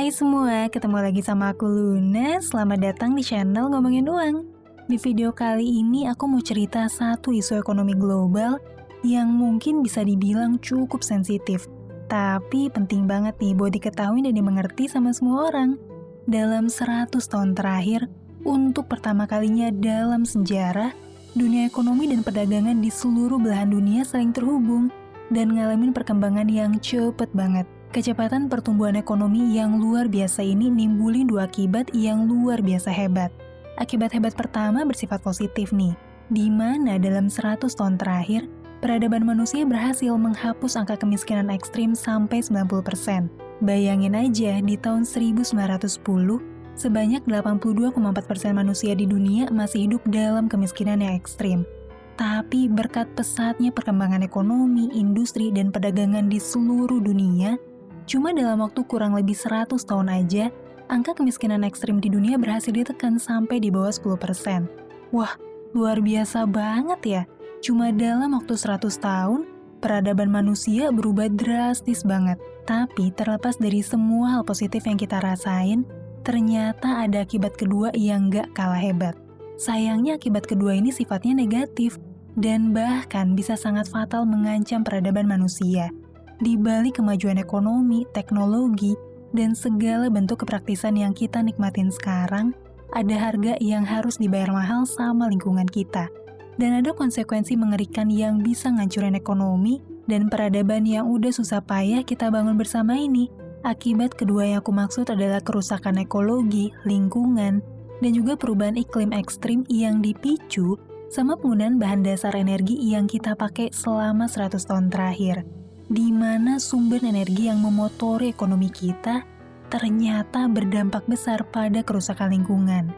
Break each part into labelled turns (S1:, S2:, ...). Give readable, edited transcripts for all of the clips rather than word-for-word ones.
S1: Hai semua, ketemu lagi sama aku Luna. Selamat datang di channel Ngomongin Uang. Di video kali ini aku mau cerita satu isu ekonomi global yang mungkin bisa dibilang cukup sensitif. Tapi penting banget nih buat diketahui dan dimengerti sama semua orang. Dalam 100 tahun terakhir, untuk pertama kalinya dalam sejarah, dunia ekonomi dan perdagangan di seluruh belahan dunia saling terhubung dan ngalamin perkembangan yang cepet banget. Kecepatan pertumbuhan ekonomi yang luar biasa ini nimbulin dua akibat yang luar biasa hebat. Akibat hebat pertama bersifat positif nih, di mana dalam 100 tahun terakhir, peradaban manusia berhasil menghapus angka kemiskinan ekstrim sampai 90%. Bayangin aja, di tahun 1910, sebanyak 82,4% manusia di dunia masih hidup dalam kemiskinan yang ekstrim. Tapi berkat pesatnya perkembangan ekonomi, industri, dan perdagangan di seluruh dunia, cuma dalam waktu kurang lebih 100 tahun aja, angka kemiskinan ekstrim di dunia berhasil ditekan sampai di bawah 10%. Wah, luar biasa banget ya. Cuma dalam waktu 100 tahun, peradaban manusia berubah drastis banget. Tapi terlepas dari semua hal positif yang kita rasain, ternyata ada akibat kedua yang gak kalah hebat. Sayangnya akibat kedua ini sifatnya negatif, dan bahkan bisa sangat fatal mengancam peradaban manusia. Di balik kemajuan ekonomi, teknologi, dan segala bentuk kepraktisan yang kita nikmatin sekarang, ada harga yang harus dibayar mahal sama lingkungan kita. Dan ada konsekuensi mengerikan yang bisa ngancurin ekonomi dan peradaban yang udah susah payah kita bangun bersama ini. Akibat kedua yang aku maksud adalah kerusakan ekologi, lingkungan, dan juga perubahan iklim ekstrim yang dipicu sama penggunaan bahan dasar energi yang kita pakai selama 100 tahun terakhir. Di mana sumber energi yang memotori ekonomi kita ternyata berdampak besar pada kerusakan lingkungan,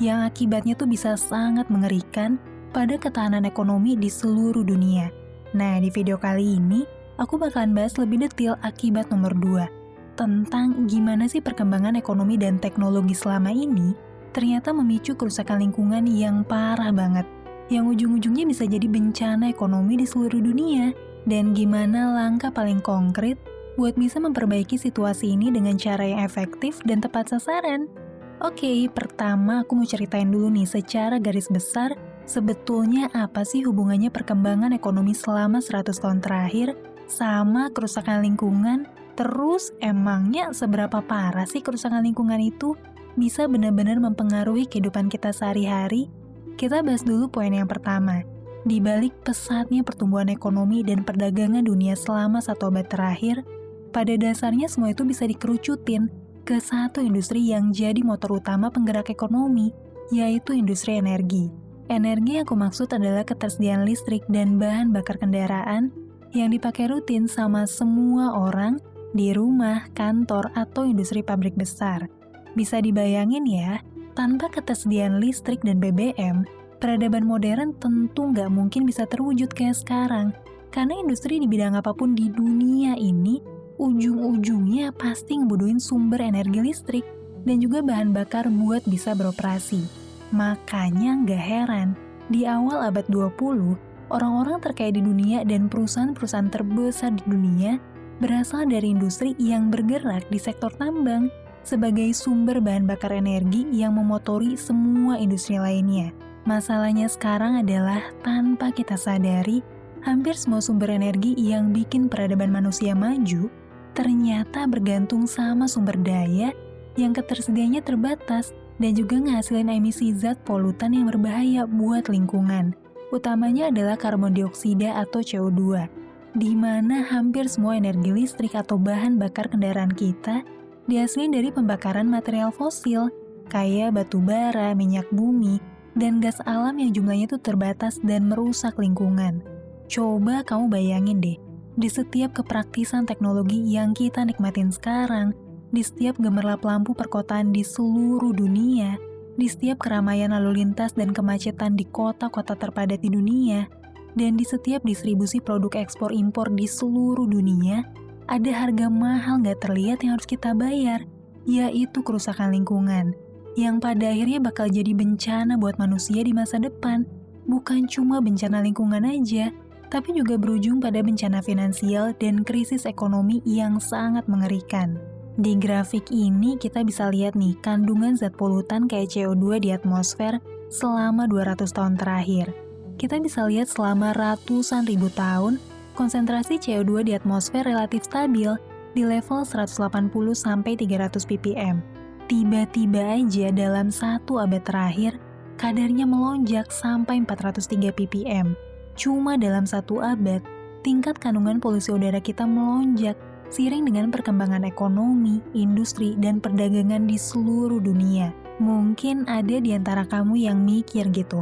S1: yang akibatnya tuh bisa sangat mengerikan pada ketahanan ekonomi di seluruh dunia. Nah, di video kali ini, aku bakalan bahas lebih detail akibat nomor 2, tentang gimana sih perkembangan ekonomi dan teknologi selama ini ternyata memicu kerusakan lingkungan yang parah banget, yang ujung-ujungnya bisa jadi bencana ekonomi di seluruh dunia. Dan gimana langkah paling konkret buat bisa memperbaiki situasi ini dengan cara yang efektif dan tepat sasaran? Oke, pertama aku mau ceritain dulu nih secara garis besar, sebetulnya apa sih hubungannya perkembangan ekonomi selama 100 tahun terakhir sama kerusakan lingkungan? Terus emangnya seberapa parah sih kerusakan lingkungan itu bisa benar-benar mempengaruhi kehidupan kita sehari-hari? Kita bahas dulu poin yang pertama. Di balik pesatnya pertumbuhan ekonomi dan perdagangan dunia selama 1 abad terakhir, pada dasarnya semua itu bisa dikerucutin ke satu industri yang jadi motor utama penggerak ekonomi, yaitu industri energi. Energi yang aku maksud adalah ketersediaan listrik dan bahan bakar kendaraan yang dipakai rutin sama semua orang di rumah, kantor, atau industri pabrik besar. Bisa dibayangin ya, tanpa ketersediaan listrik dan BBM, peradaban modern tentu nggak mungkin bisa terwujud kayak sekarang, karena industri di bidang apapun di dunia ini, ujung-ujungnya pasti ngebutuhin sumber energi listrik dan juga bahan bakar buat bisa beroperasi. Makanya nggak heran, di awal abad 20, orang-orang terkaya di dunia dan perusahaan-perusahaan terbesar di dunia berasal dari industri yang bergerak di sektor tambang sebagai sumber bahan bakar energi yang memotori semua industri lainnya. Masalahnya sekarang adalah tanpa kita sadari, hampir semua sumber energi yang bikin peradaban manusia maju ternyata bergantung sama sumber daya yang ketersediaannya terbatas dan juga ngehasilin emisi zat polutan yang berbahaya buat lingkungan. Utamanya adalah karbon dioksida atau CO2, di mana hampir semua energi listrik atau bahan bakar kendaraan kita dihasilin dari pembakaran material fosil, kayak batu bara, minyak bumi, dan gas alam yang jumlahnya itu terbatas dan merusak lingkungan. Coba kamu bayangin deh, di setiap kepraktisan teknologi yang kita nikmatin sekarang, di setiap gemerlap lampu perkotaan di seluruh dunia, di setiap keramaian lalu lintas dan kemacetan di kota-kota terpadat di dunia, dan di setiap distribusi produk ekspor impor di seluruh dunia, ada harga mahal nggak terlihat yang harus kita bayar, yaitu kerusakan lingkungan, yang pada akhirnya bakal jadi bencana buat manusia di masa depan. Bukan cuma bencana lingkungan aja, tapi juga berujung pada bencana finansial dan krisis ekonomi yang sangat mengerikan. Di grafik ini kita bisa lihat nih kandungan zat polutan kayak CO2 di atmosfer selama 200 tahun terakhir. Kita bisa lihat selama ratusan ribu tahun, konsentrasi CO2 di atmosfer relatif stabil di level 180-300 ppm. Tiba-tiba aja dalam 1 abad terakhir, kadarnya melonjak sampai 403 ppm. Cuma dalam 1 abad, tingkat kandungan polusi udara kita melonjak seiring dengan perkembangan ekonomi, industri, dan perdagangan di seluruh dunia. Mungkin ada di antara kamu yang mikir gitu,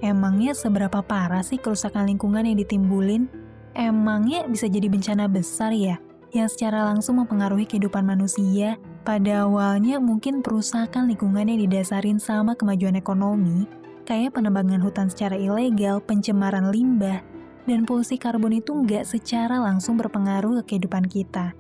S1: emangnya seberapa parah sih kerusakan lingkungan yang ditimbulin? Emangnya bisa jadi bencana besar ya, yang secara langsung mempengaruhi kehidupan manusia? Pada awalnya mungkin perusakan lingkungan yang didasarin sama kemajuan ekonomi, kayak penebangan hutan secara ilegal, pencemaran limbah, dan polusi karbon itu nggak secara langsung berpengaruh ke kehidupan kita.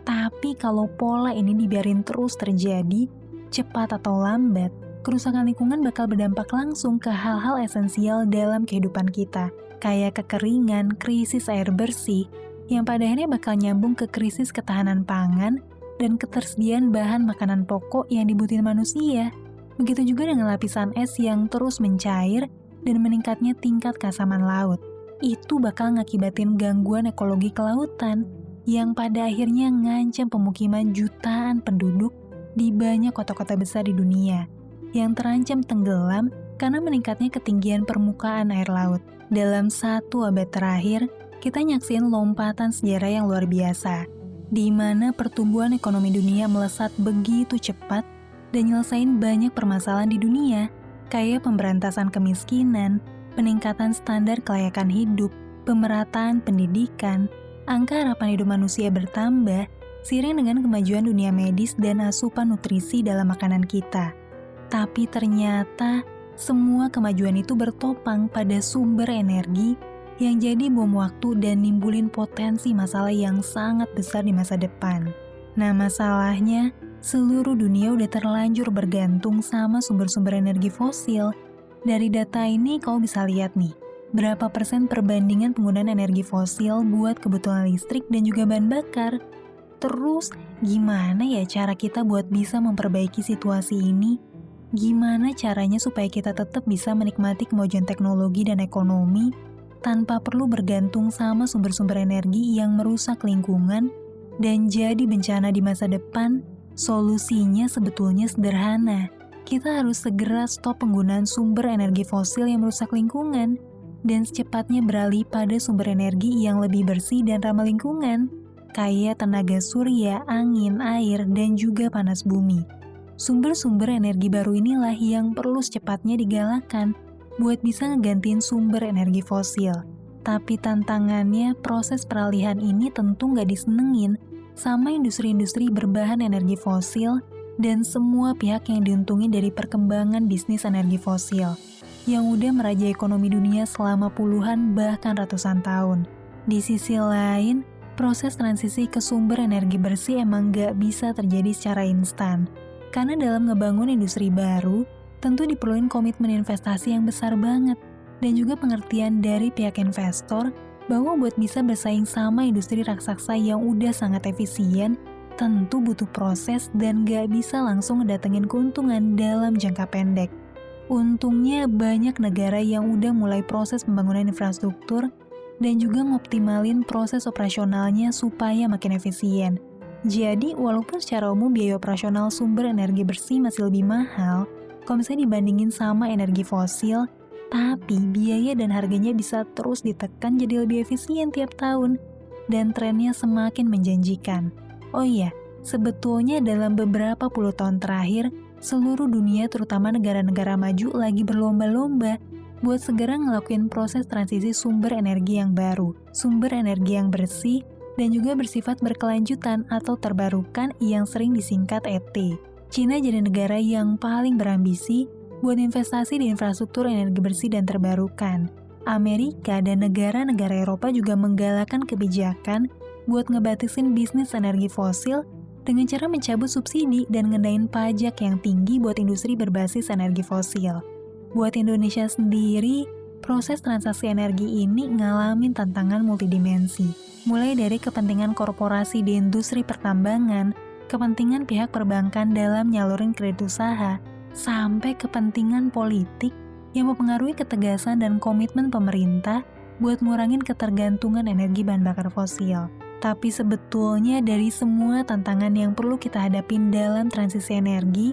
S1: Tapi kalau pola ini dibiarin terus terjadi, cepat atau lambat, kerusakan lingkungan bakal berdampak langsung ke hal-hal esensial dalam kehidupan kita, kayak kekeringan, krisis air bersih, yang pada akhirnya bakal nyambung ke krisis ketahanan pangan dan ketersediaan bahan makanan pokok yang dibutuhin manusia. Begitu juga dengan lapisan es yang terus mencair dan meningkatnya tingkat keasaman laut. Itu bakal ngakibatin gangguan ekologi kelautan yang pada akhirnya ngancam pemukiman jutaan penduduk di banyak kota-kota besar di dunia yang terancam tenggelam karena meningkatnya ketinggian permukaan air laut. Dalam 1 abad terakhir, kita nyaksin lompatan sejarah yang luar biasa, di mana pertumbuhan ekonomi dunia melesat begitu cepat dan nyelesain banyak permasalahan di dunia, kayak pemberantasan kemiskinan, peningkatan standar kelayakan hidup, pemerataan pendidikan, angka harapan hidup manusia bertambah seiring dengan kemajuan dunia medis dan asupan nutrisi dalam makanan kita. Tapi ternyata semua kemajuan itu bertopang pada sumber energi yang jadi bom waktu dan nimbulin potensi masalah yang sangat besar di masa depan. Nah, masalahnya seluruh dunia udah terlanjur bergantung sama sumber-sumber energi fosil. Dari data ini kau bisa lihat nih, berapa persen perbandingan penggunaan energi fosil buat kebutuhan listrik dan juga bahan bakar. Terus, gimana ya cara kita buat bisa memperbaiki situasi ini? Gimana caranya supaya kita tetap bisa menikmati kemajuan teknologi dan ekonomi tanpa perlu bergantung sama sumber-sumber energi yang merusak lingkungan dan jadi bencana di masa depan? Solusinya sebetulnya sederhana. Kita harus segera stop penggunaan sumber energi fosil yang merusak lingkungan dan secepatnya beralih pada sumber energi yang lebih bersih dan ramah lingkungan, kayak tenaga surya, angin, air, dan juga panas bumi. Sumber-sumber energi baru inilah yang perlu secepatnya digalakkan buat bisa ngegantiin sumber energi fosil. Tapi tantangannya, proses peralihan ini tentu nggak disenengin sama industri-industri berbahan energi fosil dan semua pihak yang diuntungin dari perkembangan bisnis energi fosil yang udah merajai ekonomi dunia selama puluhan bahkan ratusan tahun. Di sisi lain, proses transisi ke sumber energi bersih emang gak bisa terjadi secara instan. Karena dalam ngebangun industri baru, tentu diperluin komitmen investasi yang besar banget dan juga pengertian dari pihak investor bahwa buat bisa bersaing sama industri raksasa yang udah sangat efisien, tentu butuh proses dan gak bisa langsung ngedatengin keuntungan dalam jangka pendek. Untungnya banyak negara yang udah mulai proses pembangunan infrastruktur dan juga ngoptimalin proses operasionalnya supaya makin efisien. Jadi walaupun secara umum biaya operasional sumber energi bersih masih lebih mahal, kalau misalnya dibandingin sama energi fosil, tapi biaya dan harganya bisa terus ditekan jadi lebih efisien tiap tahun dan trennya semakin menjanjikan. Oh iya, sebetulnya dalam beberapa puluh tahun terakhir, seluruh dunia terutama negara-negara maju lagi berlomba-lomba buat segera ngelakuin proses transisi sumber energi yang baru, sumber energi yang bersih, dan juga bersifat berkelanjutan atau terbarukan yang sering disingkat ET. Cina jadi negara yang paling berambisi buat investasi di infrastruktur energi bersih dan terbarukan. Amerika dan negara-negara Eropa juga menggalakkan kebijakan buat ngebatasin bisnis energi fosil dengan cara mencabut subsidi dan ngendain pajak yang tinggi buat industri berbasis energi fosil. Buat Indonesia sendiri, proses transaksi energi ini ngalamin tantangan multidimensi, mulai dari kepentingan korporasi di industri pertambangan, kepentingan pihak perbankan dalam nyalurin kredit usaha, sampai kepentingan politik yang mempengaruhi ketegasan dan komitmen pemerintah buat ngurangin ketergantungan energi bahan bakar fosil. Tapi sebetulnya dari semua tantangan yang perlu kita hadapin dalam transisi energi,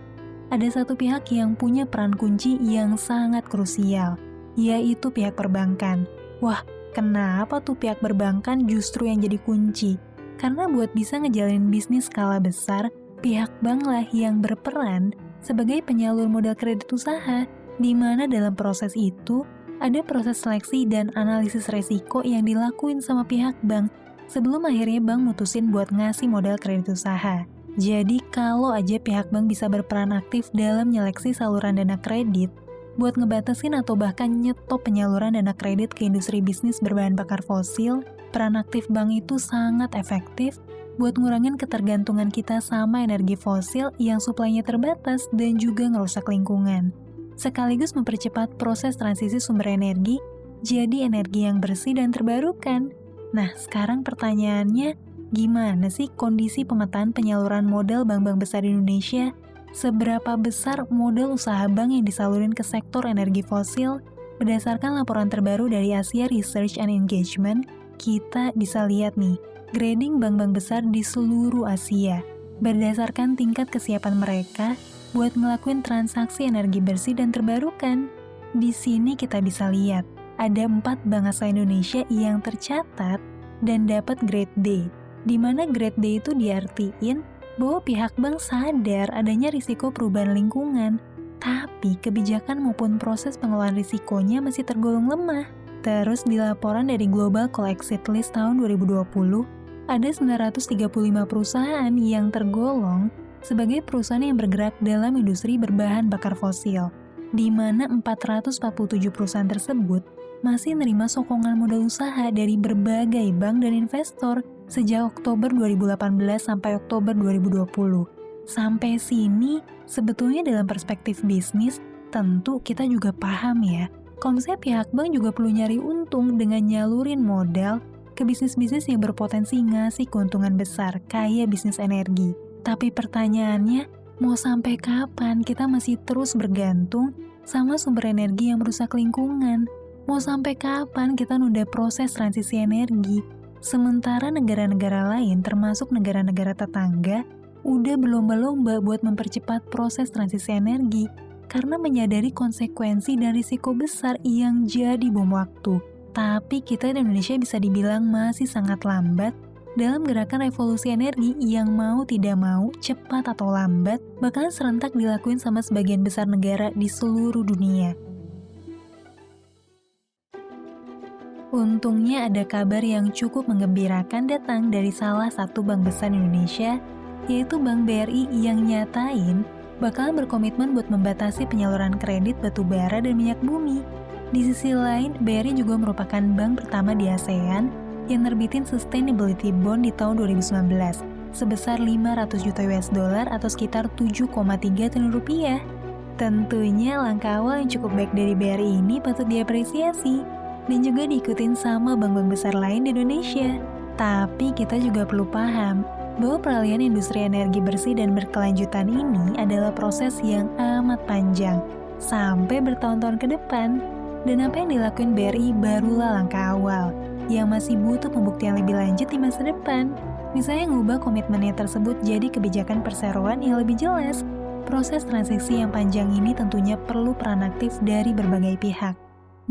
S1: ada satu pihak yang punya peran kunci yang sangat krusial, yaitu pihak perbankan. Wah, kenapa tuh pihak perbankan justru yang jadi kunci? Karena buat bisa ngejalanin bisnis skala besar, pihak bank lah yang berperan sebagai penyalur modal kredit usaha, di mana dalam proses itu ada proses seleksi dan analisis resiko yang dilakuin sama pihak bank sebelum akhirnya bank mutusin buat ngasih modal kredit usaha. Jadi kalau aja pihak bank bisa berperan aktif dalam nyeleksi saluran dana kredit, buat ngebatasin atau bahkan nyetop penyaluran dana kredit ke industri bisnis berbahan bakar fosil, peran aktif bank itu sangat efektif buat ngurangin ketergantungan kita sama energi fosil yang suplainya terbatas dan juga ngerusak lingkungan. Sekaligus mempercepat proses transisi sumber energi jadi energi yang bersih dan terbarukan. Nah, sekarang pertanyaannya, gimana sih kondisi pemetaan penyaluran modal bank-bank besar di Indonesia? Seberapa besar modal usaha bank yang disalurin ke sektor energi fosil? Berdasarkan laporan terbaru dari Asia Research and Engagement, kita bisa lihat nih, grading bank-bank besar di seluruh Asia berdasarkan tingkat kesiapan mereka buat ngelakuin transaksi energi bersih dan terbarukan. Di sini kita bisa lihat, ada 4 bank asal Indonesia yang tercatat dan dapat grade D, di mana grade D itu diartiin bahwa pihak bank sadar adanya risiko perubahan lingkungan, tapi kebijakan maupun proses pengelolaan risikonya masih tergolong lemah. Terus di laporan dari Global Coal Exit List tahun 2020, ada 935 perusahaan yang tergolong sebagai perusahaan yang bergerak dalam industri berbahan bakar fosil, di mana 447 perusahaan tersebut masih nerima sokongan modal usaha dari berbagai bank dan investor sejak Oktober 2018 sampai Oktober 2020. Sampai sini, sebetulnya dalam perspektif bisnis, tentu kita juga paham ya, konsep pihak bank juga perlu nyari untung dengan nyalurin modal ke bisnis-bisnis yang berpotensi ngasih keuntungan besar, kayak bisnis energi. Tapi pertanyaannya, mau sampai kapan kita masih terus bergantung sama sumber energi yang merusak lingkungan? Mau sampai kapan kita nunda proses transisi energi? Sementara negara-negara lain, termasuk negara-negara tetangga, udah berlomba-lomba buat mempercepat proses transisi energi karena menyadari konsekuensi dan risiko besar yang jadi bom waktu. Tapi kita di Indonesia bisa dibilang masih sangat lambat dalam gerakan revolusi energi yang mau tidak mau, cepat atau lambat, bakalan serentak dilakuin sama sebagian besar negara di seluruh dunia. Untungnya ada kabar yang cukup menggembirakan datang dari salah satu bank besar Indonesia, yaitu Bank BRI yang nyatain bakalan berkomitmen buat membatasi penyaluran kredit batu bara dan minyak bumi. Di sisi lain, BRI juga merupakan bank pertama di ASEAN yang nerbitin Sustainability Bond di tahun 2019 sebesar 500 juta US dollar atau sekitar 7,3 triliun rupiah. Tentunya langkah awal yang cukup baik dari BRI ini patut diapresiasi dan juga diikutin sama bank-bank besar lain di Indonesia. Tapi kita juga perlu paham bahwa peralihan industri energi bersih dan berkelanjutan ini adalah proses yang amat panjang, sampai bertahun-tahun ke depan. Dan apa yang dilakuin BRI barulah langkah awal, yang masih butuh pembuktian lebih lanjut di masa depan. Misalnya ngubah komitmennya tersebut jadi kebijakan perseroan yang lebih jelas. Proses transisi yang panjang ini tentunya perlu peran aktif dari berbagai pihak.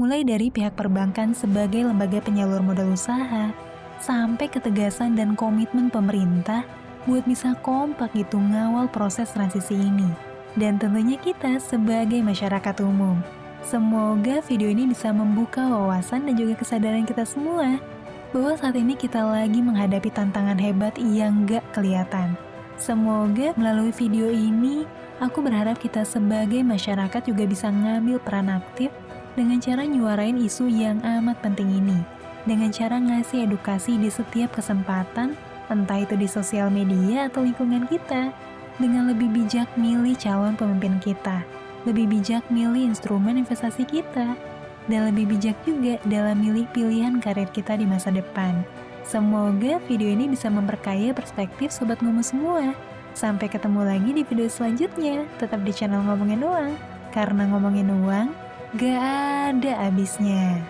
S1: Mulai dari pihak perbankan sebagai lembaga penyalur modal usaha, sampai ketegasan dan komitmen pemerintah buat bisa kompak gitu ngawal proses transisi ini. Dan tentunya kita sebagai masyarakat umum. Semoga video ini bisa membuka wawasan dan juga kesadaran kita semua bahwa saat ini kita lagi menghadapi tantangan hebat yang gak kelihatan. Semoga melalui video ini, aku berharap kita sebagai masyarakat juga bisa ngambil peran aktif dengan cara nyuarain isu yang amat penting ini. Dengan cara ngasih edukasi di setiap kesempatan, entah itu di sosial media atau lingkungan kita, dengan lebih bijak milih calon pemimpin kita, lebih bijak milih instrumen investasi kita, dan lebih bijak juga dalam milih pilihan karir kita di masa depan. Semoga video ini bisa memperkaya perspektif Sobat Ngomo semua. Sampai ketemu lagi di video selanjutnya. Tetap di channel Ngomongin Uang. Karena ngomongin uang, gak ada habisnya.